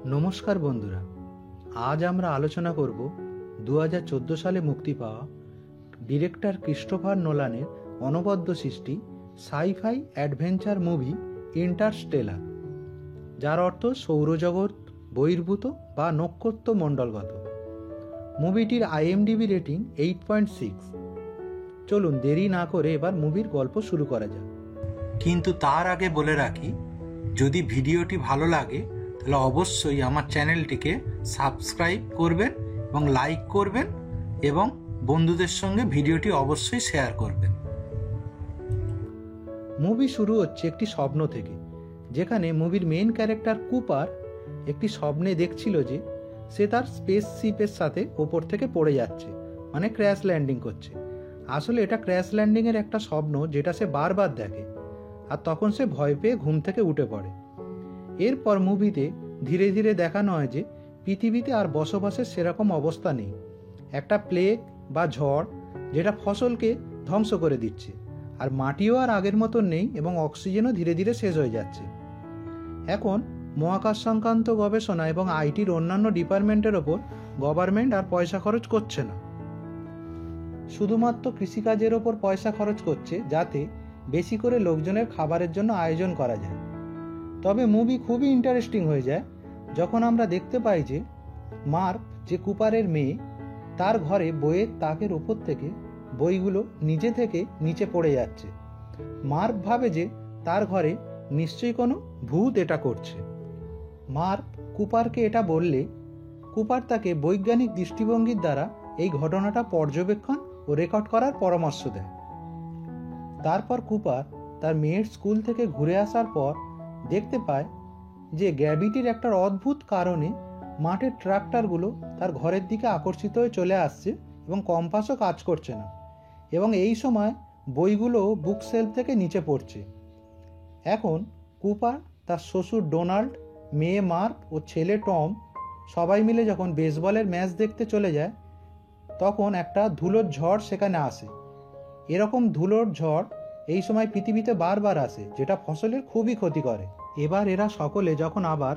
নমস্কার বন্ধুরা, আজ আমরা আলোচনা করব 2014 সালে মুক্তি পাওয়া ডিরেক্টর ক্রিস্টোফার নোলানের অনবদ্য সৃষ্টি সাই-ফাই অ্যাডভেঞ্চার মুভি ইন্টারস্টেলার, যার অর্থ সৌরজগৎ বহির্ভূত বা নক্ষত্রমণ্ডলগত। মুভিটির IMDb রেটিং 8.6। চলুন দেরি না করে এবার মুভির গল্প শুরু করা যাক। কিন্তু তার আগে বলে রাখি, যদি ভিডিওটি ভালো লাগে তাহলে অবশ্যই আমার চ্যানেলটিকে সাবস্ক্রাইব করবেন এবং লাইক করবেন এবং বন্ধুদের সঙ্গে ভিডিওটি অবশ্যই শেয়ার করবেন। মুভি শুরু হচ্ছে একটি স্বপ্ন থেকে, যেখানে মুভির মেইন ক্যারেক্টার কুপার একটি স্বপ্নে দেখছিল যে সে তার স্পেসশিপের সাথে ওপর থেকে পড়ে যাচ্ছে, মানে ক্র্যাশ ল্যান্ডিং করছে। আসলে এটা ক্র্যাশ ল্যান্ডিংয়ের একটা স্বপ্ন যেটা সে বারবার দেখে, আর তখন সে ভয় পেয়ে ঘুম থেকে উঠে পড়ে। এরপর মুভিতে ধীরে ধীরে দেখানো হয় যে পৃথিবীতে আর বসবাসের সেরকম অবস্থা নেই। একটা প্লেগ বা ঝড় যেটা ফসলকে ধ্বংস করে দিচ্ছে, আর মাটিও আর আগের মতন নেই এবং অক্সিজেনও ধীরে ধীরে শেষ হয়ে যাচ্ছে। এখন মহাকাশ সংক্রান্ত গবেষণা এবং আইটির অন্যান্য ডিপার্টমেন্টের ওপর গভর্নমেন্ট আর পয়সা খরচ করছে না, শুধুমাত্র কৃষিকাজের ওপর পয়সা খরচ করছে, যাতে বেশি করে লোকজনের খাবারের জন্য আয়োজন করা যায়। তবে মুভি খুবই ইন্টারেস্টিং হয়ে যায় যখন আমরা দেখতে পাই যে মার্ভ, যে কুপারের মেয়ে, তার ঘরে বইয়ের তাকের ওপর থেকে বইগুলো নিজে থেকে নিচে পড়ে যাচ্ছে। মার্ভ ভাবে যে তার ঘরে নিশ্চয়ই কোনো ভূত এটা করছে। মার্ভ কুপারকে এটা বললে কুপার তাকে বৈজ্ঞানিক দৃষ্টিভঙ্গির দ্বারা এই ঘটনাটা পর্যবেক্ষণ ও রেকর্ড করার পরামর্শ দেয়। তারপর কুপার তার মেয়ের স্কুল থেকে ঘুরে আসার পর দেখতে পায় যে গ্র্যাভিটির একটা অদ্ভুত কারণে মাঠের ট্রাক্টরগুলো তার ঘরের দিকে আকর্ষিত হয়ে চলে আসছে এবং কম্পাসও কাজ করছে না, এবং এই সময় বইগুলো বুক শেলফ থেকে নিচে পড়ছে। এখন কুপার, তার শ্বশুর ডোনাল্ড, মেয়ে মার্ভ ও ছেলে টম সবাই মিলে যখন বেসবলের ম্যাচ দেখতে চলে যায়, তখন একটা ধুলোর ঝড় সেখানে আসে। এরকম ধুলোর ঝড় এই সময় পৃথিবীতে বারবার আসে, যেটা ফসলের খুবই ক্ষতি করে। এবার এরা সকলে যখন আবার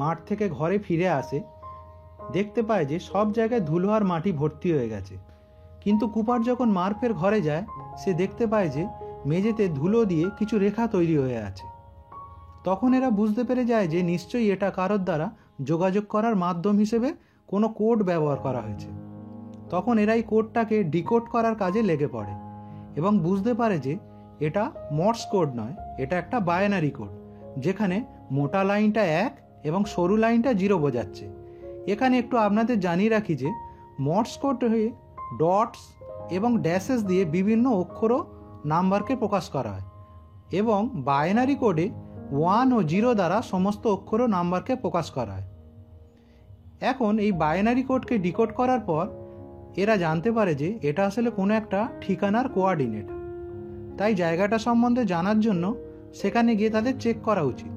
মাঠ থেকে ঘরে ফিরে আসে, দেখতে পায় যে সব জায়গায় ধুলো আর মাটি ভর্তি হয়ে গেছে। কিন্তু কুপার যখন মার্ভের ঘরে যায়, সে দেখতে পায় যে মেঝেতে ধুলো দিয়ে কিছু রেখা তৈরি হয়ে আছে। তখন এরা বুঝতে পেরে যায় যে নিশ্চয়ই এটা কারোর দ্বারা যোগাযোগ করার মাধ্যম হিসেবে কোনো কোড ব্যবহার করা হয়েছে। তখন এরা এই কোডটাকে ডিকোড করার কাজে লেগে পড়ে এবং বুঝতে পারে যে এটা মর্স কোড নয়, এটা একটা বাইনারি কোড, যেখানে মোটা লাইনটা 1 এবং সরু লাইনটা 0 বোঝাচ্ছে। এখানে একটু আপনাদের জানিয়ে রাখি যে মর্স কোড হয়ে ডটস এবং ড্যাশেস দিয়ে বিভিন্ন অক্ষর ও নাম্বারকে প্রকাশ করা হয়, এবং বাইনারি কোডে 1 ও 0 দ্বারা সমস্ত অক্ষর ও নাম্বারকে প্রকাশ করা হয়। এখন এই বাইনারি কোডকে ডিকোড করার পর এরা জানতে পারে যে এটা আসলে কোনো একটা ঠিকানার কোঅর্ডিনেট। তাই জায়গাটা সম্বন্ধে জানার জন্য সেখানে গিয়ে তাদের চেক করা উচিত,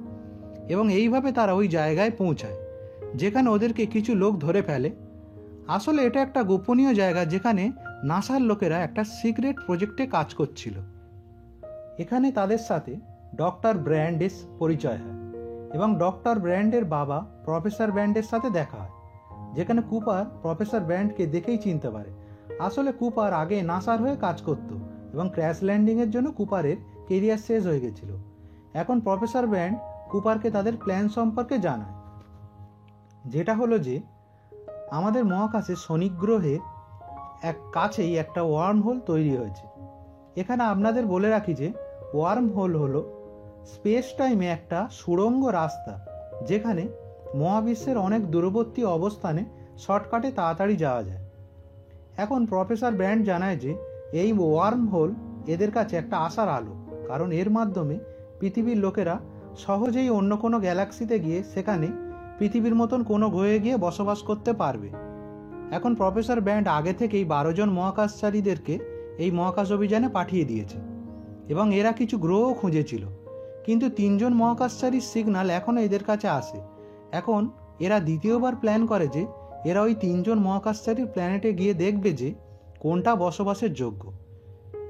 এবং এইভাবে তারা ওই জায়গায় পৌঁছায় যেখানে ওদেরকে কিছু লোক ধরে ফেলে। আসলে এটা একটা গোপনীয় জায়গা যেখানে নাসার লোকেরা একটা সিক্রেট প্রজেক্টে কাজ করছিল। এখানে তাদের সাথে ডক্টর ব্র্যান্ডের পরিচয় হয় এবং ডক্টর ব্র্যান্ডের বাবা প্রফেসর ব্র্যান্ডের সাথে দেখা হয়, যেখানে কুপার প্রফেসর ব্র্যান্ডকে দেখেই চিনতে পারে। আসলে কুপার আগে নাসার হয়ে কাজ করত এবং ক্র্যাশ ল্যান্ডিংয়ের জন্য কুপারের কেরিয়ার শেষ হয়ে গেছিল। এখন প্রফেসর ব্র্যান্ড কুপারকে তাদের প্ল্যান সম্পর্কে জানায়, যেটা হলো যে আমাদের মহাকাশে শনি গ্রহে কাছেই একটা ওয়ার্ম হোল তৈরি হয়েছে। এখানে আপনাদের বলে রাখি যে ওয়ার্ম হোল হলো স্পেস টাইমে একটা সুড়ঙ্গ রাস্তা, যেখানে মহাবিশ্বের অনেক দূরবর্তী অবস্থানে শর্টকাটে তাড়াতাড়ি যাওয়া যায়। এখন প্রফেসর ব্র্যান্ড জানায় যে এই ওয়ার্ম হোল এদের কাছে একটা আশার আলো, কারণ এর মাধ্যমে পৃথিবীর লোকেরা সহজেই অন্য কোনো গ্যালাক্সিতে গিয়ে সেখানে পৃথিবীর মতন কোনো গ্রহে গিয়ে বসবাস করতে পারবে। এখন প্রফেসর ব্র্যান্ড আগে থেকেই 12 জন মহাকাশচারীদেরকে এই মহাকাশ অভিযানে পাঠিয়ে দিয়েছে, এবং এরা কিছু গ্রহও খুঁজেছিল, কিন্তু 3 জন মহাকাশচারীর সিগন্যাল এখনও এদের কাছে আসে। এখন এরা দ্বিতীয়বার প্ল্যান করে যে এরা ওই 3 জন মহাকাশচারীর প্ল্যানেটে গিয়ে দেখবে যে কোনটা বসবাসের যোগ্য।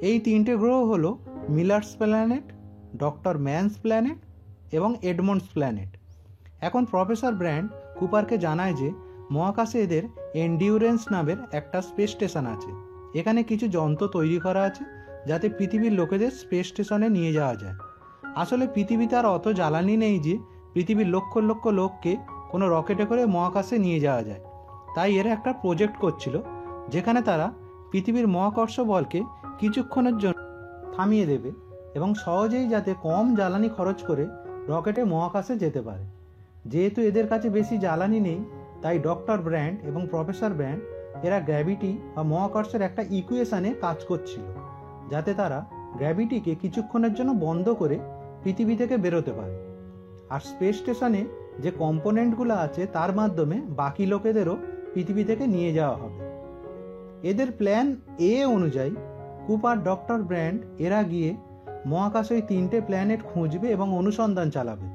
এই 3টে গ্রহ হলো Millers planet, doctor man's planet এবং এডমন্ডস প্ল্যানেট। এখন প্রফেসর ব্র্যান্ড কুপারকে জানায় যে মহাকাশে এদের এন্ডিউরেন্স নামের একটা স্পেস স্টেশন আছে। এখানে কিছু যন্ত্র তৈরি করা আছে যাতে পৃথিবীর লোকেদের স্পেস স্টেশনে নিয়ে যাওয়া যায়। আসলে পৃথিবীতে আর অত জ্বালানি নেই যে পৃথিবীর লক্ষ লক্ষ লোককে কোনো রকেটে করে মহাকাশে নিয়ে যাওয়া যায়। তাই এরা একটা প্রজেক্ট করছিল যেখানে তারা পৃথিবীর মহাকর্ষ বলকে কিছুক্ষণের জন্য থামিয়ে দেবে এবং সহজেই যাতে কম জ্বালানি খরচ করে রকেটে মহাকাশে যেতে পারে। যেহেতু এদের কাছে বেশি জ্বালানি নেই, তাই ডক্টর ব্র্যান্ড এবং প্রফেসর ব্র্যান্ড এরা গ্র্যাভিটি বা মহাকর্ষের একটা ইকুয়েশনে কাজ করছিল যাতে তারা গ্র্যাভিটিকে কিছুক্ষণের জন্য বন্ধ করে পৃথিবী থেকে বেরোতে পারে। আর স্পেস স্টেশনে যে কম্পোনেন্টগুলো আছে তার মাধ্যমে বাকি লোকেদেরও পৃথিবী থেকে নিয়ে যাওয়া হবে। এদের প্ল্যান এ অনুযায়ী কুপার, ডক্টর ব্র্যান্ড এরা গিয়ে মহাকাশে ওই 3টে প্ল্যানেট খুঁজবে এবং অনুসন্ধান চালাবে।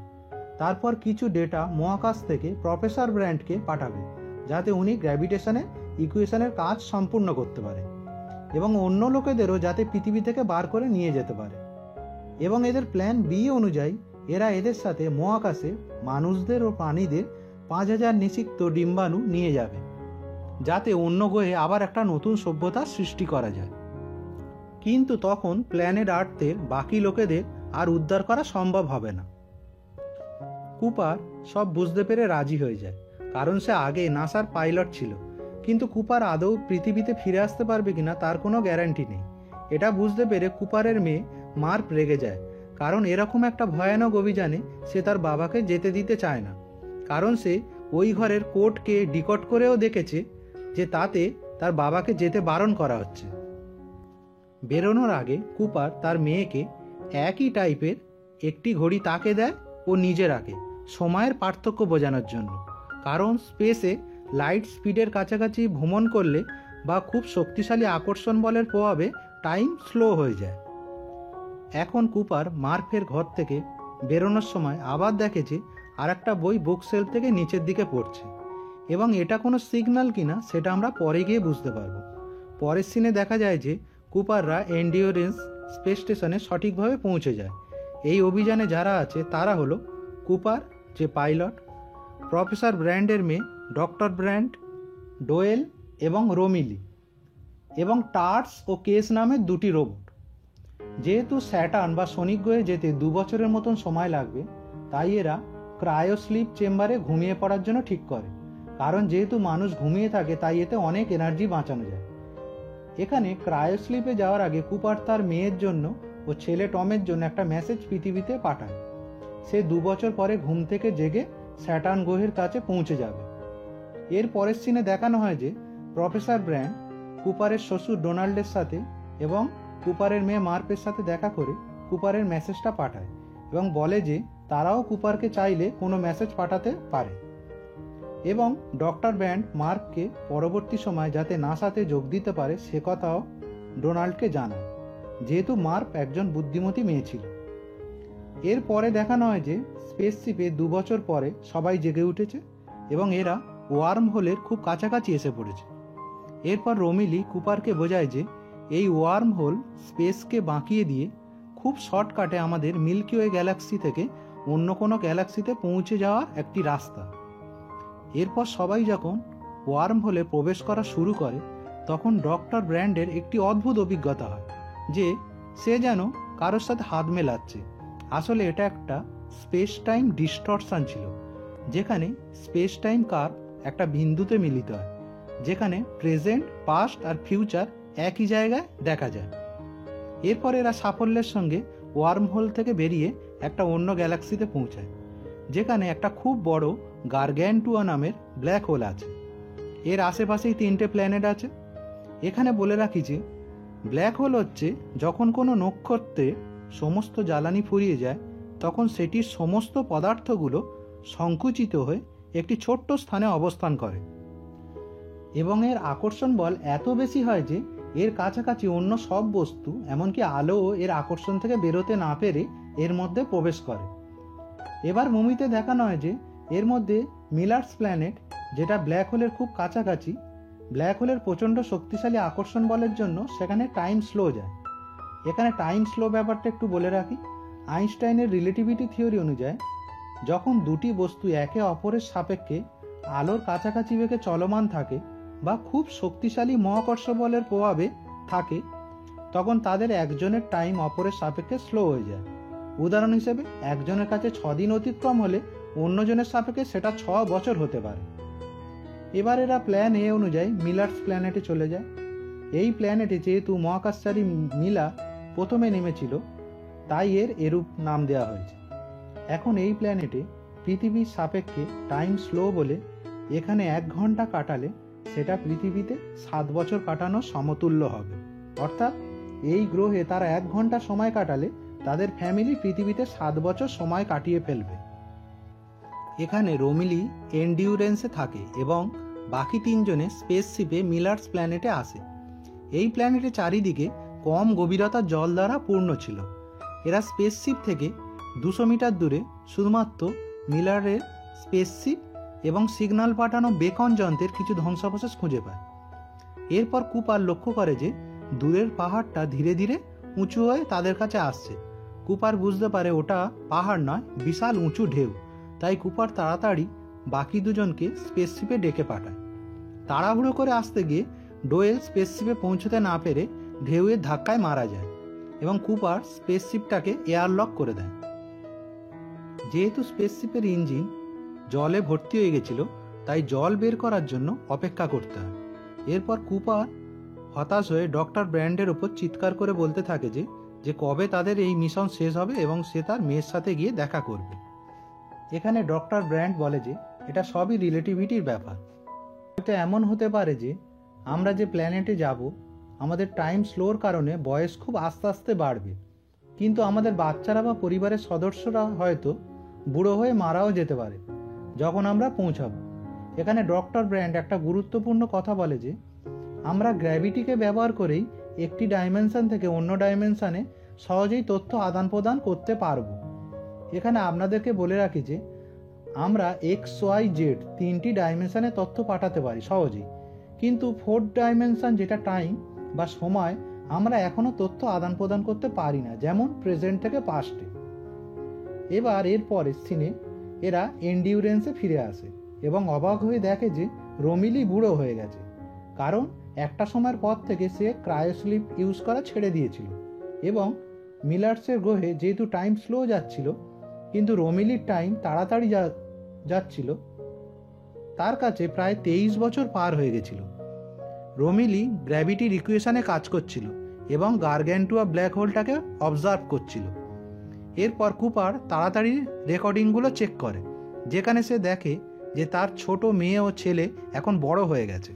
তারপর কিছু ডেটা মহাকাশ থেকে প্রফেসর ব্র্যান্ডকে পাঠাবে যাতে উনি গ্র্যাভিটেশনের ইকুয়েশনের কাজ সম্পূর্ণ করতে পারে এবং অন্য লোকেদেরও যাতে পৃথিবী থেকে বার করে নিয়ে যেতে পারে। এবং এদের প্ল্যান বি অনুযায়ী এরা এদের সাথে মহাকাশে মানুষদের ও প্রাণীদের 5000 নিষিক্ত ডিম্বাণু নিয়ে যাবে যাতে অন্য গ্রহে আবার একটা নতুন সভ্যতার সৃষ্টি করা যায়। কিন্তু তখন প্ল্যানেট আর্থের বাকি লোকেদের আর উদ্ধার করা সম্ভব হবে না। কুপার সব বুঝতে পেরে রাজি হয়ে যায়, কারণ সে আগে নাসার পাইলট ছিল। কিন্তু কুপার আদৌ পৃথিবীতে ফিরে আসতে পারবে কিনা তার কোনো গ্যারান্টি নেই। এটা বুঝতে পেরে কুপারের মেয়ে মার্প রেগে যায়, কারণ এরকম একটা ভয়ানক অভিযানে সে তার বাবাকে যেতে দিতে চায় না। কারণ সে ওই ঘরের কোডকে ডিকোড করেও দেখেছে যে তাতে তার বাবাকে যেতে বারণ করা হচ্ছে। বেরোনোর আগে কুপার তার মেয়েকে একই টাইপের একটি ঘড়ি তাকে দেয় ও নিজে রাখে, সময়ের পার্থক্য বোঝানোর জন্য। কারণ স্পেসে লাইট স্পিডের কাছাকাছি ভ্রমণ করলে বা খুব শক্তিশালী আকর্ষণ বলের প্রভাবে টাইম স্লো হয়ে যায়। এখন কুপার মার্ফের ঘর থেকে বেরোনোর সময় আবার দেখে যে আর একটা বই বুক শেলফ থেকে নিচের দিকে পড়ছে, এবং এটা কোনো সিগন্যাল কিনা সেটা আমরা পরে গিয়ে বুঝতে পারবো। পরের সিনে দেখা যায় যে কুপাররা এন্ডিওরেন্স স্পেস স্টেশনে সঠিকভাবে পৌঁছে যায়। এই অভিযানে যারা আছে তারা হলো কুপার যে পাইলট, প্রফেসর ব্র্যান্ডের মেয়ে ডক্টর ব্র্যান্ড, ডোয়েল এবং রোমিলি, এবং টার্স ও কেস নামের 2টি রোবট। যেহেতু স্যাটার্ন বা শনি গ্রহে যেতে 2 বছরের মতন সময় লাগবে, তাই এরা ক্রায়োস্লিপ চেম্বারে ঘুমিয়ে পড়ার জন্য ঠিক করে। কারণ যেহেতু মানুষ ঘুমিয়ে থাকে তাই এতে অনেক এনার্জি বাঁচানো যায়। এখানে ক্রায়োস্লিপে যাওয়ার আগে কুপার তার মেয়ের জন্য ও ছেলে টমের জন্য একটা মেসেজ পৃথিবীতে পাঠায়। সে 2 বছর পরে ঘুম থেকে জেগে স্যাটার্ন গ্রহের কাছে পৌঁছে যাবে। এর পরের সিনে দেখানো হয় যে প্রফেসর ব্র্যান্ড কুপারের শ্বশুর ডোনাল্ডের সাথে এবং কুপারের মেয়ে মার্পের সাথে দেখা করে কুপারের মেসেজটা পাঠায় এবং বলে যে তারাও কুপারকে চাইলে কোনো মেসেজ পাঠাতে পারে। এবং ডক্টর ব্র্যান্ড মার্পকে পরবর্তী সময় যাতে নাসাতে যোগ দিতে পারে সে কথাও ডোনাল্ডকে জানায়, যেহেতু মার্প একজন বুদ্ধিমতী মেয়ে ছিল। এরপরে দেখানো হয় যে স্পেসশিপে 2 বছর পরে সবাই জেগে উঠেছে এবং এরা ওয়ার্ম হোলের খুব কাছাকাছি এসে পড়েছে। এরপর রোমিলি কুপারকে বোঝায় যে এই ওয়ার্ম হোল স্পেসকে বাঁকিয়ে দিয়ে খুব শর্টকাটে আমাদের মিল্কি ওয়ে গ্যালাক্সি থেকে অন্য কোনো গ্যালাক্সিতে পৌঁছে যাওয়ার একটি রাস্তা। এরপর সবাই যখন ওয়ার্ম হোলে প্রবেশ করা শুরু করে তখন ডক্টর ব্র্যান্ডের একটি অদ্ভুত অভিজ্ঞতা হয় যে সে যেন কারোর সাথে হাত মেলাচ্ছে। আসলে এটা একটা স্পেস টাইম ডিস্টরশন ছিল, যেখানে স্পেস টাইম কার্ভ একটা বিন্দুতে মিলিত হয়, যেখানে প্রেজেন্ট, পাস্ট আর ফিউচার একই জায়গায় দেখা যায়। এরপর এরা সাফল্যের সঙ্গে ওয়ার্ম হোল থেকে বেরিয়ে একটা অন্য গ্যালাক্সিতে পৌঁছায়, যেখানে একটা খুব বড় গার্গ্যান্টুয়া নামের ব্ল্যাক হোল আছে। এর আশেপাশেই 3টে প্ল্যানেট আছে। এখানে বলে রাখি যে ব্ল্যাক হোল হচ্ছে যখন কোনো নক্ষত্রে সমস্ত জ্বালানি ফুরিয়ে যায় তখন সেটির সমস্ত পদার্থগুলো সংকুচিত হয়ে একটি ছোট্ট স্থানে অবস্থান করে এবং এর আকর্ষণ বল এত বেশি হয় যে এর কাছাকাছি অন্য সব বস্তু, এমনকি আলোও এর আকর্ষণ থেকে বেরোতে না পেরে এর মধ্যে প্রবেশ করে। এবার মুভিতে দেখানো হয় যে এর মধ্যে মিলার্স প্ল্যানেট, যেটা ব্ল্যাক হোলের খুব কাছাকাছি, ব্ল্যাক হোলের প্রচণ্ড শক্তিশালী আকর্ষণ বলের জন্য সেখানে টাইম স্লো যায়। এখানে টাইম স্লো ব্যাপারটা একটু বলে রাখি। আইনস্টাইনের রিলেটিভিটি থিওরি অনুযায়ী যখন 2টি বস্তু একে অপরের সাপেক্ষে আলোর কাছাকাছি বেগে চলমান থাকে বা খুব শক্তিশালী মহাকর্ষ বলের প্রভাবে থাকে, তখন তাদের একজনের টাইম অপরের সাপেক্ষে স্লো হয়ে যায়। উদাহরণ হিসেবে একজনের কাছে 6 দিন অতিক্রম হলে অন্যজনের সাপেক্ষে সেটা 6 বছর হতে পারে। এবার এরা প্ল্যান এ অনুযায়ী মিলার্স প্ল্যানেটে চলে যায়। এই প্ল্যানেটে যেহেতু মহাকাশচারী মিলা প্রথমে নেমেছিল, তাই এর এরূপ নাম দেওয়া হয়েছে। এখন এই প্ল্যানেটে পৃথিবীর সাপেক্ষে টাইম স্লো বলে এখানে 1 ঘন্টা কাটালে সেটা পৃথিবীতে 7 বছর কাটানোর সমতুল্য হবে। অর্থাৎ এই গ্রহে তারা 1 ঘন্টা সময় কাটালে তাদের ফ্যামিলি পৃথিবীতে 7 বছর সময় কাটিয়ে ফেলবে। এখানে রোমিলি এন্ডিউরেন্সে থাকে এবং বাকি 3 জনে স্পেসশিপে মিলার্স প্ল্যানেটে আসে। এই প্ল্যানেটে চারিদিকে কম গভীরতার জল দ্বারা পূর্ণ ছিল। এরা স্পেসশিপ থেকে 200 মিটার দূরে শুধুমাত্র মিলারের স্পেসশিপ এবং সিগন্যাল পাঠানো বেকন যন্ত্রের কিছু ধ্বংসাবশেষ খুঁজে পায়। এরপর কুপার লক্ষ্য করে যে দূরের পাহাড়টা ধীরে ধীরে উঁচু হয়ে তাদের কাছে আসছে। কুপার বুঝতে পারে ওটা পাহাড় নয়, বিশাল উঁচু ঢেউ। তাই কুপার তাড়াতাড়ি বাকি 2 জনকে স্পেসশিপে ডেকে পাঠায়। তাড়াহুড়ো করে আসতে গিয়ে ডোয়েল স্পেসশিপে পৌঁছতে না পেরে ঢেউয়ের ধাক্কায় মারা যায় এবং কুপার স্পেসশিপটাকে এয়ারলক করে দেয়। যেহেতু স্পেসশিপের ইঞ্জিন জলে ভর্তি হয়ে গেছিল, তাই জল বের করার জন্য অপেক্ষা করতে হয়। এরপর কুপার হতাশ হয়ে ডক্টর ব্র্যান্ডের ওপর চিৎকার করে বলতে থাকে যে কবে তাদের এই মিশন শেষ হবে এবং সে তার মেয়ের সাথে গিয়ে দেখা করবে। এখানে ডক্টর ব্র্যান্ড বলে যে এটা সবই রিলেটিভিটির ব্যাপার। এটা এমন হতে পারে যে আমরা যে প্ল্যানেটে যাব, আমাদের টাইম স্লোর কারণে বয়স খুব আস্তে আস্তে বাড়বে, কিন্তু আমাদের বাচ্চারা বা পরিবারের সদস্যরা হয়তো বুড়ো হয়ে মারাও যেতে পারে যখন আমরা পৌঁছাবো। এখানে ডক্টর ব্র্যান্ড একটা গুরুত্বপূর্ণ কথা বলে যে আমরা গ্র্যাভিটিকে ব্যবহার করেই একটি ডাইমেনশন থেকে অন্য ডাইমেনশনে সহজেই তথ্য আদান প্রদান করতে পারবো। এখানে আপনাদেরকে বলে রাখি যে আমরা XYZ 3টি ডাইমেনশনে তথ্য পাঠাতে পারি সহজেই, কিন্তু 4th ডাইমেনশন যেটা টাইম বা সময়, আমরা এখনো তথ্য আদান প্রদান করতে পারি না, যেমন প্রেজেন্ট থেকে পাস্টে। এবার এর পরের সিনে এরা এন্ডিউরেন্সে ফিরে আসে এবং অবাক হয়ে দেখে যে রোমিলি বুড়ো হয়ে গেছে, কারণ একটা সময়ের পর থেকে সে ক্রায়োস্লিপ ইউজ করা ছেড়ে দিয়েছিল এবং মিলার্সের গ্রহে যেহেতু টাইম স্লো যাচ্ছিল কিন্তু রোমিলির টাইম তাড়াতাড়ি যাচ্ছিল, তার কাছে প্রায় 23 বছর পার হয়ে গেছিল। রোমিলি গ্র্যাভিটির ইকুয়েশনে কাজ করছিল এবং গার্গ্যান্টুয়া ব্ল্যাক হোলটাকে অবজার্ভ করছিল। এরপর কুপার তাড়াতাড়ি রেকর্ডিংগুলো চেক করে, যেখানে সে দেখে যে তার ছোট মেয়ে ও ছেলে এখন বড় হয়ে গেছে।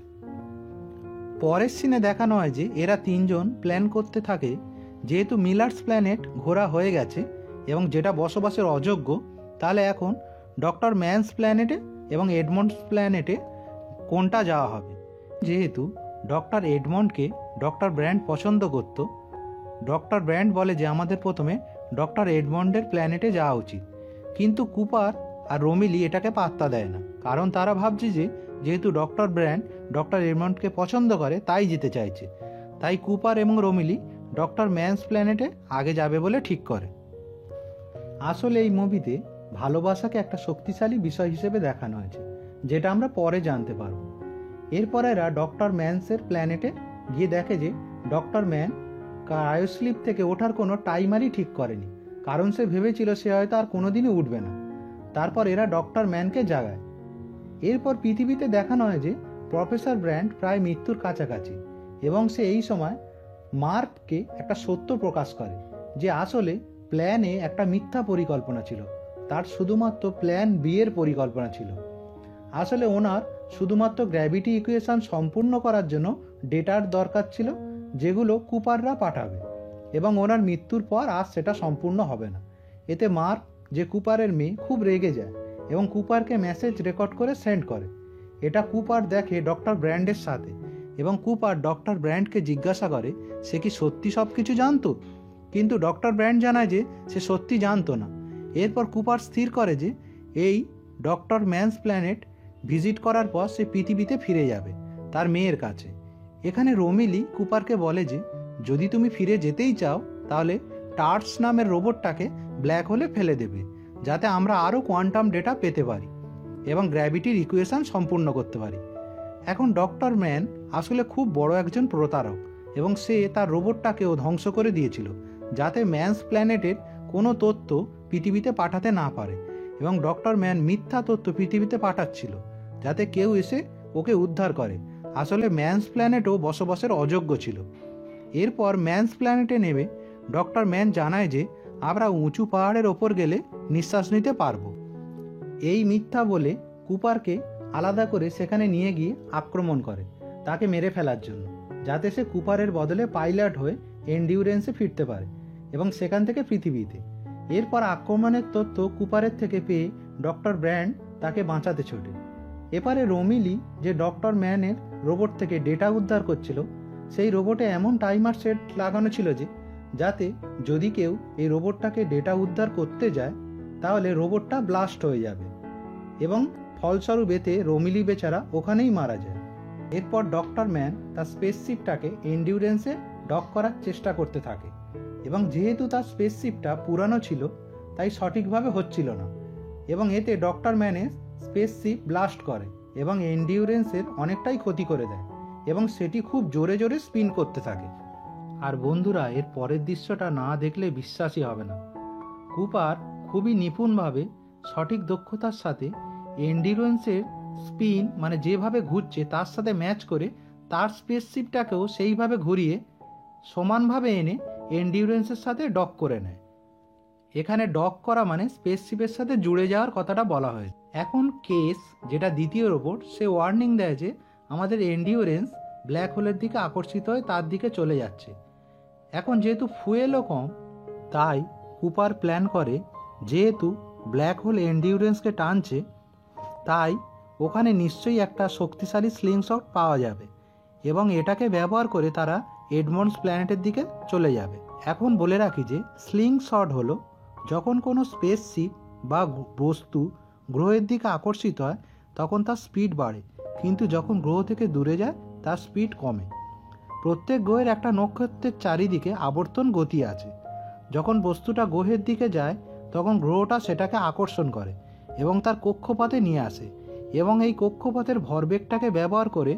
পরের সিনে দেখানো হয় যে এরা 3 জন প্ল্যান করতে থাকে, যেহেতু মিলার্স প্ল্যানেট ঘোরা হয়ে গেছে এবং যেটা বসবাসের অযোগ্য, তাহলে এখন ডক্টর ম্যানস প্ল্যানেটে এবং এডমন্ডস প্ল্যানেটে কোনটা যাওয়া হবে। যেহেতু ডক্টর এডমন্ডকে ডক্টর ব্র্যান্ড পছন্দ করত, ডক্টর ব্র্যান্ড বলে যে আমাদের প্রথমে ডক্টর এডমন্ডের প্ল্যানেটে যাওয়া উচিত, কিন্তু কুপার আর রোমিলি এটাকে পাত্তা দেয় না, কারণ তারা ভাবছে যে যেহেতু ডক্টর ব্র্যান্ড ডক্টর এডমন্ডকে পছন্দ করে তাই যেতে চাইছে। তাই কুপার এবং রোমিলি ডক্টর ম্যানস প্ল্যানেটে আগে যাবে বলে ঠিক করে। আসলে এই মুভিতে ভালোবাসাকে একটা শক্তিশালী বিষয় হিসেবে দেখানো হয়েছে, যেটা আমরা পরে জানতে পারবো। এরপর এরা ডক্টর ম্যানসের প্ল্যানেটে গিয়ে দেখে যে ডক্টর ম্যান ক্রায়োস্লিপ থেকে ওঠার কোনো টাইমারই ঠিক করেনি, কারণ সে ভেবেছিল সে হয়তো আর কোনোদিনই উঠবে না। তারপর এরা ডক্টর ম্যানকে জাগায়। এরপর পৃথিবীতে দেখানো হয় যে প্রফেসর ব্র্যান্ড প্রায় মৃত্যুর কাছাকাছি এবং সে এই সময় মার্ককে একটা সত্য প্রকাশ করে যে আসলে প্ল্যান এ একটা মিথ্যা পরিকল্পনা ছিল, তার শুধুমাত্র প্ল্যান বি এর পরিকল্পনা ছিল। আসলে ওনার শুধুমাত্র গ্র্যাভিটি ইকুয়েশন সম্পূর্ণ করার জন্য ডেটার দরকার ছিল, যেগুলো কুপাররা পাঠাবে এবং ওনার মৃত্যুর পর আর সেটা সম্পূর্ণ হবে না। এতে মার্ক, যে কুপারের মেয়ে, খুব রেগে যায় এবং কুপারকে মেসেজ রেকর্ড করে সেন্ড করে। এটা কুপার দেখে ডক্টর ব্র্যান্ডের সাথে এবং কুপার ডক্টর ব্র্যান্ডকে জিজ্ঞাসা করে সে কি সত্যি সব কিছু জানতো, কিন্তু ডক্টর ব্র্যান্ড জানায় যে সে সত্যি জানতো না। এরপর কুপার স্থির করে যে এই ডক্টর ম্যানস প্ল্যানেট ভিজিট করার পর সে পৃথিবীতে ফিরে যাবে তার মেয়ের কাছে। এখানে রোমিলি কুপারকে বলে যে যদি তুমি ফিরে যেতেই চাও তাহলে টার্স নামের রোবটটাকে ব্ল্যাক হোলে ফেলে দেবে, যাতে আমরা আরও কোয়ান্টাম ডেটা পেতে পারি। এবং গ্র্যাভিটির ইকুয়েশন সম্পূর্ণ করতে পারি। এখন ডক্টর ম্যান আসলে খুব বড় একজন প্রতারক এবং সে তার রোবটটাকেও ধ্বংস করে দিয়েছিল যাতে ম্যানস প্ল্যানেটের কোনো তথ্য পৃথিবীতে পাঠাতে না পারে, এবং ডক্টর ম্যান মিথ্যা তথ্য পৃথিবীতে পাঠাচ্ছিল যাতে কেউ এসে ওকে উদ্ধার করে। আসলে ম্যানস প্ল্যানেটও বসবাসের অযোগ্য ছিল। এরপর ম্যানস প্ল্যানেটে নেমে ডক্টর ম্যান জানায় যে আমরা উঁচু পাহাড়ের ওপর গেলে নিঃশ্বাস নিতে পারবো। এই মিথ্যা বলে কুপারকে আলাদা করে সেখানে নিয়ে গিয়ে আক্রমণ করে তাকে মেরে ফেলার জন্য, যাতে সে কুপারের বদলে পাইলট হয়ে এন্ডিউরেন্সে ফিরতে পারে এবং সেখান থেকে পৃথিবীতে। এরপর আক্রমণের তথ্য কুপারের থেকে পেয়ে ডক্টর ব্র্যান্ড তাকে বাঁচাতে ছোটে। এবারে রোমিলি যে ডক্টর ম্যানের রোবট থেকে ডেটা উদ্ধার করছিল, সেই রোবটে এমন টাইমার সেট লাগানো ছিল যে যাতে যদি কেউ এই রোবটটাকে ডেটা উদ্ধার করতে যায় তাহলে রোবটটা ব্লাস্ট হয়ে যাবে এবং ফলস্বরূপ এতে রোমিলি বেচারা ওখানেই মারা যায়। এরপর ডক্টর ম্যান তার স্পেসশিপটাকে এন্ডিউরেন্সে ডক করার চেষ্টা করতে থাকে এবং যেহেতু তার স্পেসশিপটা পুরানো ছিল তাই সঠিকভাবে হচ্ছিল না, এবং এতে ডক্টর ম্যানের স্পেসশিপ ব্লাস্ট করে এবং এন্ডিউরেন্সের অনেকটাই ক্ষতি করে দেয় এবং সেটি খুব জোরে জোরে স্পিন করতে থাকে। আর বন্ধুরা, এর পরের দৃশ্যটা না দেখলে বিশ্বাসই হবে না। কুপার খুবই নিপুণভাবে সঠিক দক্ষতার সাথে এন্ডিউরেন্সের স্পিন মানে যেভাবে ঘুরছে তার সাথে ম্যাচ করে তার স্পেসশিপটাকেও সেইভাবে ঘুরিয়ে সমানভাবে এনে এন্ডিউরেন্সের সাথে ডক করে নেয়। এখানে ডক করা মানে স্পেসশিপের সাথে জুড়ে যাওয়ার কথাটা বলা হয়েছে। এখন কেস, যেটা দ্বিতীয় রোবট, সে ওয়ার্নিং দেয় যে আমাদের এন্ডিউরেন্স ব্ল্যাক হোলের দিকে আকর্ষিত হয়ে তার দিকে চলে যাচ্ছে। এখন যেহেতু ফুয়েলও কম, তাই কুপার প্ল্যান করে যেহেতু ব্ল্যাক হোল এন্ডিউরেন্সকে টানছে তাই ওখানে নিশ্চয়ই একটা শক্তিশালী স্লিংশট পাওয়া যাবে এবং এটাকে ব্যবহার করে তারা এডমন্ডস প্ল্যানেটের দিকে চলে যাবে। এখন বলে রাখি যে স্লিংশট হলো যখন কোনো স্পেসশিপ বা বস্তু গ্রহের দিকে আকর্ষিত হয় তখন তার স্পিড বাড়ে, কিন্তু যখন গ্রহ থেকে দূরে যায় তার স্পিড কমে। প্রত্যেক গ্রহের একটা নক্ষত্রের চারিদিকে আবর্তন গতি আছে। যখন বস্তুটা গ্রহের দিকে যায় তখন গ্রহটা সেটাকে আকর্ষণ করে এবং তার কক্ষপথে নিয়ে আসে, এবং এই কক্ষপথের ভরবেগটাকে ব্যবহার করে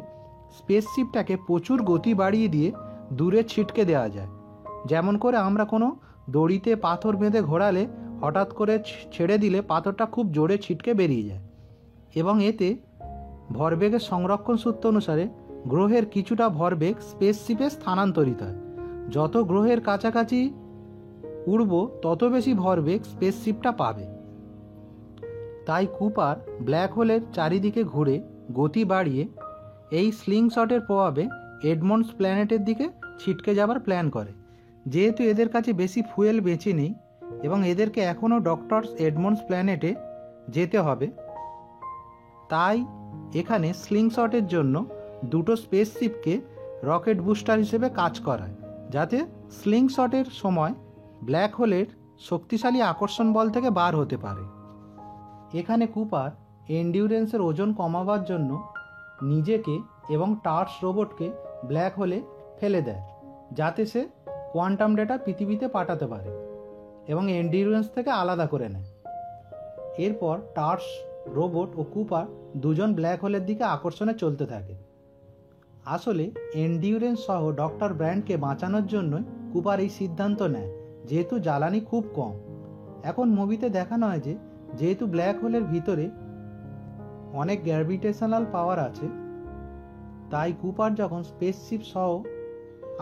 স্পেসশিপটাকে প্রচুর গতি বাড়িয়ে দিয়ে দূরে ছিটকে দেওয়া যায়। যেমন করে আমরা কোনো দড়িতে পাথর বেঁধে ঘোরালে হঠাৎ করে ছেড়ে দিলে পাথরটা খুব জোরে ছিটকে বেরিয়ে যায়, এবং এতে ভরবেগের সংরক্ষণ সূত্র অনুসারে গ্রহের কিছুটা ভরবেগ স্পেসশিপে স্থানান্তরিত হয়। যত গ্রহের কাছাকাছি উড়ব তত বেশি ভরবেগ স্পেসশিপটা পাবে। তাই কুপার ব্ল্যাক হোলের চারিদিকে ঘুরে গতি বাড়িয়ে এই স্লিংশটের প্রভাবে এডমন্ডস প্ল্যানেটের দিকে ছিটকে যাবার প্ল্যান করে। যেহেতু এদের কাছে বেশি ফুয়েল বেঁচে নেই এবং এদেরকে এখনও ডক্টর এডমন্ডস প্ল্যানেটে যেতে হবে, তাই এখানে স্লিংশটের জন্য দুটো স্পেসশিপকে রকেট বুস্টার হিসেবে কাজ করায় যাতে স্লিংশটের সময় ব্ল্যাক হোলের শক্তিশালী আকর্ষণ বল থেকে বার হতে পারে। এখানে কুপার এন্ডিউরেন্সের ওজন কমাবার জন্য নিজেকে এবং টার্স রোবটকে ব্ল্যাক হোলে ফেলে দেয় যাতে সে কোয়ান্টাম ডেটা পৃথিবীতে পাঠাতে পারে এবং এন্ডিউরেন্স থেকে আলাদা করে নেয়। এরপর টার্স রোবট ও কুপার দুজন ব্ল্যাক হোলের দিকে আকর্ষণে চলতে থাকে। আসলে এন্ডিউরেন্স সহ ডক্টর ব্র্যান্ডকে বাঁচানোর জন্যই কুপার এই সিদ্ধান্ত নেয়, যেহেতু জ্বালানি খুব কম। এখন মুভিতে দেখানো হয় যে যেহেতু ব্ল্যাক হোলের ভিতরে অনেক গ্র্যাভিটেশনাল পাওয়ার আছে, তাই কুপার যখন স্পেসশিপ সহ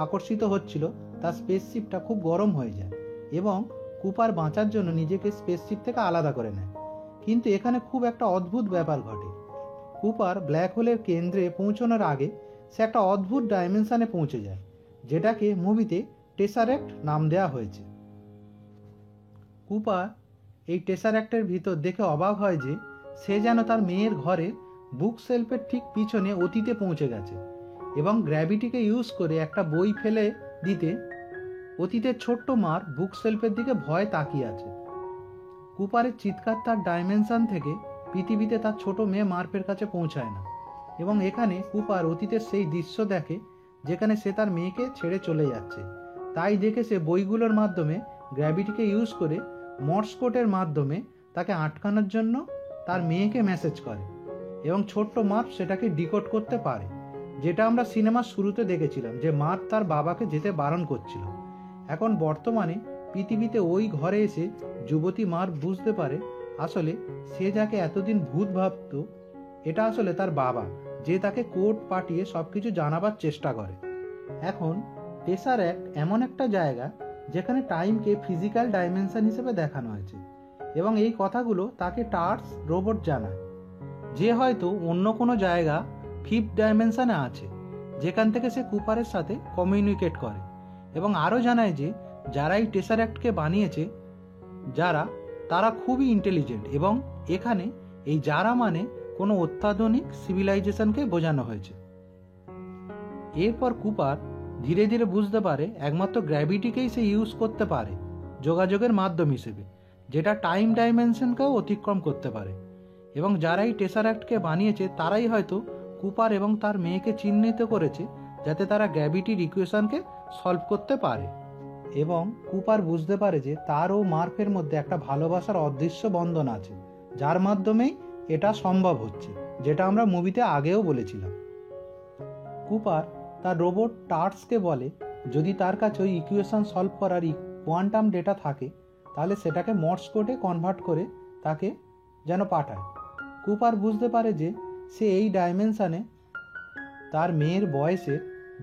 আকর্ষিত হচ্ছিল তার স্পেসশিপটা খুব গরম হয়ে যায় এবং কুপার বাঁচার জন্য নিজেকে স্পেসশিপ থেকে আলাদা করে নেয়। কিন্তু এখানে খুব একটা অদ্ভুত ব্যাপার ঘটে। কুপার ব্ল্যাক হোলের কেন্দ্রে পৌঁছানোর আগে সে একটা অদ্ভুত ডাইমেনশনে পৌঁছে যায়, যেটাকে মুভিতে টেসারেক্ট নাম দেওয়া হয়েছে। কুপার এই টেসারেক্টের ভিতর দেখে অবাক হয় যে সে যেন তার মেয়ের ঘরের বুক শেলফের ঠিক পিছনে অতীতে পৌঁছে গেছে এবং গ্র্যাভিটিকে ইউজ করে একটা বই ফেলে দিতে অতীতের ছোট্ট মার বুক শেলফের দিকে ভয় তাকিয়ে আছে। কুপারের চিৎকার তার ডাইমেনশন থেকে পৃথিবীতে তার ছোট মেয়ে মার্ফের কাছে পৌঁছায় না, এবং এখানে কুপার অতীতের সেই দৃশ্য দেখে যেখানে সে তার মেয়েকে ছেড়ে চলে যাচ্ছে। তাই দেখে সে বইগুলোর মাধ্যমে গ্র্যাভিটিকে ইউজ করে মর্স কোডের মাধ্যমে তাকে আটকানোর জন্য তার মেয়েকে মেসেজ করে এবং ছোট্ট মার্ভ সেটাকে ডিকোড করতে পারে, যেটা আমরা সিনেমার শুরুতে দেখেছিলাম যে মার্ভ তার বাবাকে যেতে বারণ করছিল। এখন বর্তমানে পৃথিবীতে ওই ঘরে এসে যুবতী মার্ভ বুঝতে পারে আসলে সে যাকে এতদিন ভূত ভাবত এটা আসলে তার বাবা, যে তাকে কোড পাঠিয়ে সবকিছু জানাবার চেষ্টা করে। এখন টেসারঅ্যাক্ট এমন একটা জায়গা যেখানে টাইমকে ফিজিক্যাল ডাইমেনশন হিসেবে দেখানো হয়েছে এবং এই কথাগুলো তাকে টার্স রোবট জানায়, যে হয়তো অন্য কোনো জায়গা ফিফথ ডাইমেনশনে আছে যেখান থেকে সে কুপারের সাথে কমিউনিকেট করে এবং আরও জানায় যে যারা এই টেসারঅ্যাক্টকে বানিয়েছে তারা খুবই ইন্টেলিজেন্ট এবং এখানে এই যারা মানে কোনো অত্যাধুনিক সিভিলাইজেশনকে বোঝানো হয়েছে। এরপর কুপার ধীরে ধীরে বুঝতে পারে একমাত্র গ্র্যাভিটিকেই সে ইউজ করতে পারে যোগাযোগের মাধ্যম হিসেবে, যেটা টাইম ডাইমেনশনকেও অতিক্রম করতে পারে এবং যারা এই টেসারঅ্যাক্টকে বানিয়েছে তারাই হয়তো কুপার এবং তার মেয়েকে চিহ্নিত করেছে যাতে তারা গ্র্যাভিটির ইকুয়েশনকে সলভ করতে পারে। এবং কুপার বুঝতে পারে যে তার ও মার্ফের মধ্যে একটা ভালোবাসার অদৃশ্য বন্ধন আছে যার মাধ্যমেই এটা সম্ভব হচ্ছে, যেটা আমরা মুভিতে আগেও বলেছিলাম। কুপার তার রোবট টার্সকে বলে যদি তার কাছে ওই ইকুয়েশন সলভ করার কোয়ান্টাম ডেটা থাকে তাহলে সেটাকে মর্স কোডে কনভার্ট করে তাকে যেন পাঠায়। কুপার বুঝতে পারে যে সে এই ডাইমেনশনে তার মেয়ের বয়সে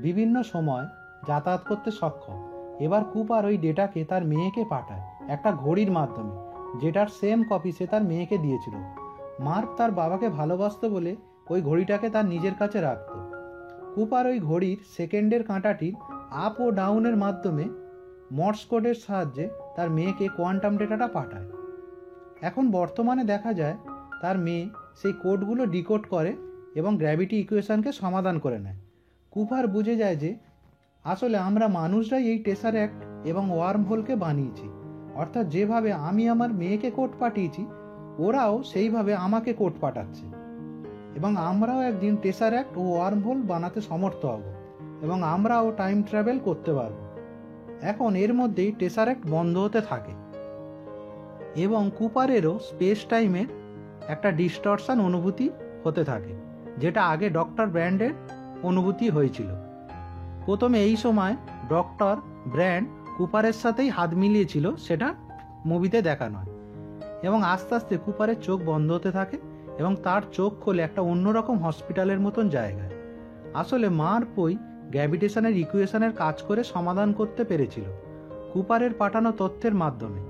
বিভিন্ন সময় যাতায়াত করতে সক্ষম। এবার কুপার ওই ডেটাকে তার মেয়েকে পাঠায় একটা ঘড়ির মাধ্যমে, যেটার সেম কপি সে তার মেয়েকে দিয়েছিল। মার্ভ তার বাবাকে ভালোবাসত বলে ওই ঘড়িটাকে তার নিজের কাছে রাখত। কুপার ওই ঘড়ির সেকেন্ডের কাঁটাটির আপ ও ডাউনের মাধ্যমে মর্স কোডের সাহায্যে তার মেয়েকে কোয়ান্টাম ডেটাটা পাঠায়। এখন বর্তমানে দেখা যায় তার মেয়ে সেই কোডগুলো ডিকোড করে এবং গ্র্যাভিটি ইকুয়েশনকে সমাধান করে নেয়। কুপার বুঝে যায় যে আসলে আমরা মানুষরাই এই টেসারঅ্যাক্ট এবং ওয়ার্ম হোলকে বানিয়েছি, অর্থাৎ যেভাবে আমি আমার মেয়েকে কোড পাঠিয়েছি ওরাও সেইভাবে আমাকে কোড পাঠাচ্ছে এবং আমরাও একদিন টেসারঅ্যাক্ট ও ওয়ার্ম হোল বানাতে সমর্থ হব এবং আমরাও টাইম ট্রাভেল করতে পারব। এখন এর মধ্যেই টেসারঅ্যাক্ট বন্ধ হতে থাকে এবং কুপারেরও স্পেস টাইমের একটা ডিস্টরশন অনুভূতি হতে থাকে, যেটা আগে ডক্টর ব্র্যান্ডের অনুভূতি হয়েছিল। প্রথমে এই সময় ডক্টর ব্র্যান্ড কুপারের সাথেই হাত মিলিয়েছিল, সেটা মুভিতে দেখানো হয় এবং আস্তে আস্তে কুপারের চোখ বন্ধ হতে থাকে এবং তার চোখ খোলে একটা অন্যরকম হসপিটালের মতন জায়গায়। আসলে মার্ভ ওই গ্র্যাভিটেশনের ইকুয়েশনের কাজ করে সমাধান করতে পেরেছিল কুপারের পাঠানো তথ্যের মাধ্যমে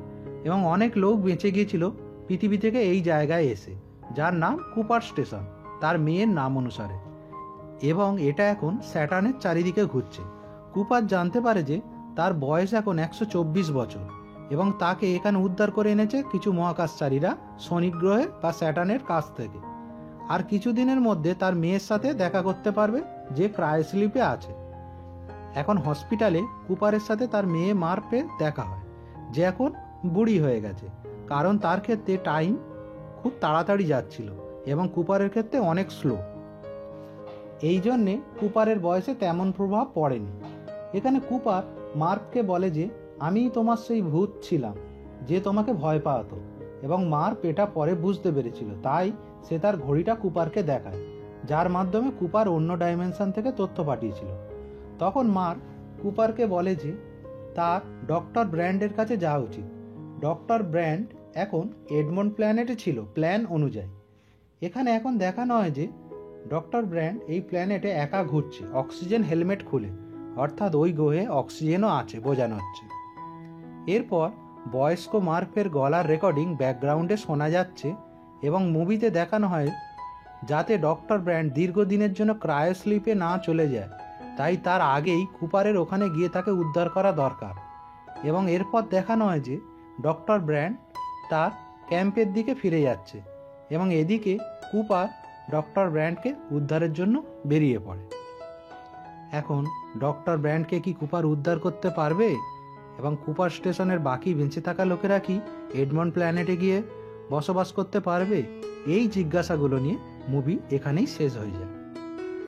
এবং অনেক লোক বেঁচে গিয়েছিল পৃথিবী থেকে এই জায়গায় এসে, যার নাম কুপার স্টেশন তার মেয়ের নাম অনুসারে। এবং এটা এখন স্যাটার্নের চারিদিকে ঘুরছে। কুপার জানতে পারে যে তার বয়স এখন 124 বছর এবং তাকে এখানে উদ্ধার করে এনেছে কিছু মহাকাশচারীরা শনি গ্রহে বা স্যাটার্নের কাছ থেকে। আর কিছুদিনের মধ্যে তার মেয়ের সাথে দেখা করতে পারবে যে ক্রায়োস্লিপে আছে। এখন হসপিটালে কুপারের সাথে তার মেয়ে মার্ভের দেখা হয়, যে এখন বুড়ি হয়ে গেছে, কারণ তার ক্ষেত্রে টাইম খুব তাড়াতাড়ি যাচ্ছিল এবং কুপারের ক্ষেত্রে অনেক স্লো। এই জন্যে কুপারের বয়সে তেমন প্রভাব পড়েনি। এখানে কুপার মার্ভকে বলে যে আমি তোমার সেই ভূত ছিলাম যে তোমাকে ভয় পাওয়াতো, এবং মার্ভ এটা পরে বুঝতে পেরেছিল, তাই সে তার ঘড়িটা কুপারকে দেখায়, যার মাধ্যমে কুপার অন্য ডাইমেনশন থেকে তথ্য পাঠিয়েছিল। তখন মার্ভ কুপারকে বলে যে তার ডক্টর ব্র্যান্ডের কাছে যাওয়া উচিত। ডক্টর ব্র্যান্ড এখন এডমন্ড প্ল্যানেটে ছিল প্ল্যান অনুযায়ী। এখানে এখন দেখানো হয় যে ডক্টর ব্র্যান্ড এই প্ল্যানেটে একা ঘুরছে অক্সিজেন হেলমেট খুলে, অর্থাৎ ওই গ্রহে অক্সিজেনও আছে বোঝানো হচ্ছে। এরপর বয়স্ক মার্ভের গলার রেকর্ডিং ব্যাকগ্রাউন্ডে শোনা যাচ্ছে এবং মুভিতে দেখানো হয় যাতে ডক্টর ব্র্যান্ড দীর্ঘদিনের জন্য ক্রায়োস্লিপে না চলে যায়, তাই তার আগেই কুপারের ওখানে গিয়ে তাকে উদ্ধার করা দরকার। এবং এরপর দেখানো হয় যে ডক্টর ব্র্যান্ড তার ক্যাম্পের দিকে ফিরে যাচ্ছে এবং এদিকে কুপার ডক্টর ব্র্যান্ডকে উদ্ধারের জন্য বেরিয়ে পড়ে। এখন ডক্টর ব্র্যান্ডকে কি কুপার উদ্ধার করতে পারবে এবং কুপার স্টেশনের বাকি বেঁচে থাকা লোকেরা কি এডমন্ড প্ল্যানেটে গিয়ে বসবাস করতে পারবে? এই জিজ্ঞাসাগুলো নিয়ে মুভি এখানেই শেষ হয়ে যায়।